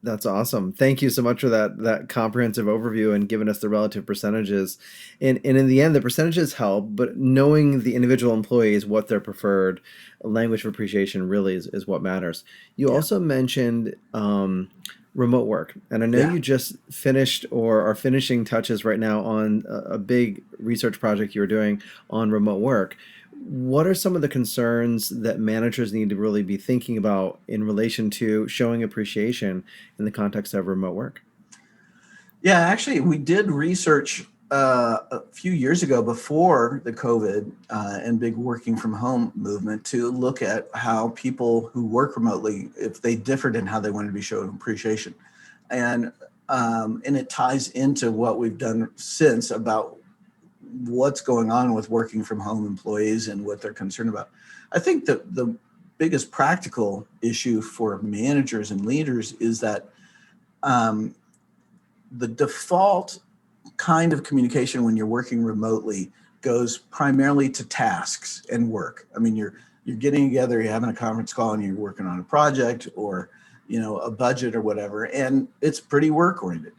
That's awesome. Thank you so much for that comprehensive overview and giving us the relative percentages. And in the end, the percentages help, but knowing the individual employees, what their preferred language of appreciation really is what matters. You Yeah. also mentioned remote work, and I know Yeah. you just finished or are finishing touches right now on a big research project you're doing on remote work. What are some of the concerns that managers need to really be thinking about in relation to showing appreciation in the context of remote work? Yeah, actually, we did research a few years ago before the COVID and big working from home movement to look at how people who work remotely, if they differed in how they wanted to be shown appreciation. And and it ties into what we've done since about what's going on with working from home employees and what they're concerned about. I think that the biggest practical issue for managers and leaders is that um, the default kind of communication when you're working remotely goes primarily to tasks and work. I mean, you're getting together, you're having a conference call, and you're working on a project or a budget or whatever, and it's pretty work oriented.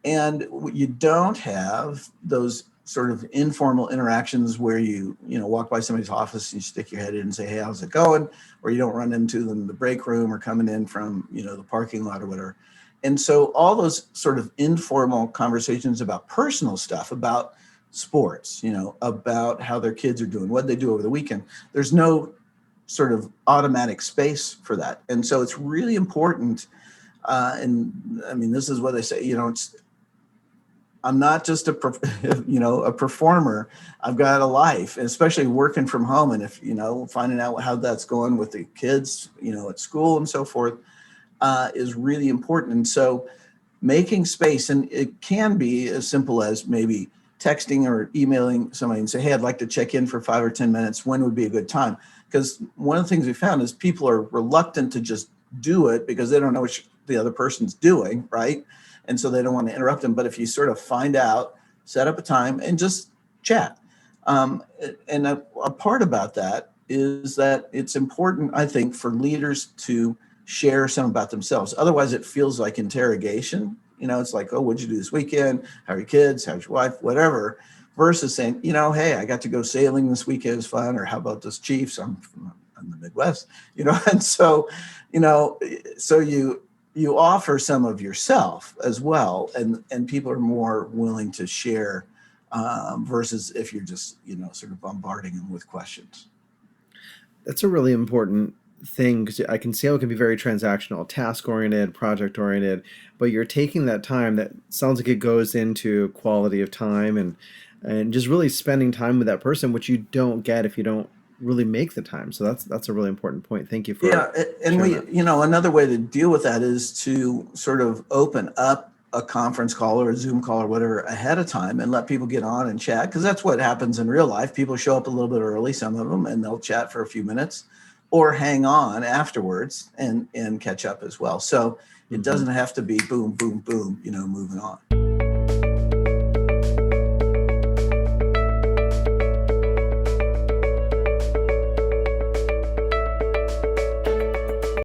And you don't have those sort of informal interactions where you walk by somebody's office and you stick your head in and say, hey, how's it going? Or you don't run into them in the break room or coming in from the parking lot or whatever. And so all those sort of informal conversations about personal stuff, about sports, about how their kids are doing, what they do over the weekend, there's no sort of automatic space for that. And so it's really important. And I mean, this is what they say, I'm not just a performer. I've got a life, and especially working from home. And if, finding out how that's going with the kids, at school and so forth, is really important. And so making space, and it can be as simple as maybe texting or emailing somebody and say, hey, I'd like to check in for 5 or 10 minutes. When would be a good time? Because one of the things we found is people are reluctant to just do it because they don't know what the other person's doing, right? And so they don't want to interrupt them. But if you sort of find out, set up a time and just chat. And a part about that is that it's important, I think, for leaders to share some about themselves. Otherwise, it feels like interrogation. It's like, oh, what'd you do this weekend? How are your kids? How's your wife? Whatever. Versus saying, hey, I got to go sailing this weekend. It was fun. Or how about those Chiefs? I'm from the Midwest, and so, so you offer some of yourself as well, and people are more willing to share versus if you're just sort of bombarding them with questions. That's a really important thing because I can see how it can be very transactional, task oriented, project oriented, but you're taking that time that sounds like it goes into quality of time and just really spending time with that person, which you don't get if you don't really make the time. So that's a really important point. Thank you for Yeah, and sharing we, that. another way to deal with that is to sort of open up a conference call or a Zoom call or whatever ahead of time and let people get on and chat, because that's what happens in real life. People show up a little bit early, some of them, and they'll chat for a few minutes or hang on afterwards and catch up as well. So it Hmm. doesn't have to be boom, boom, boom, moving on.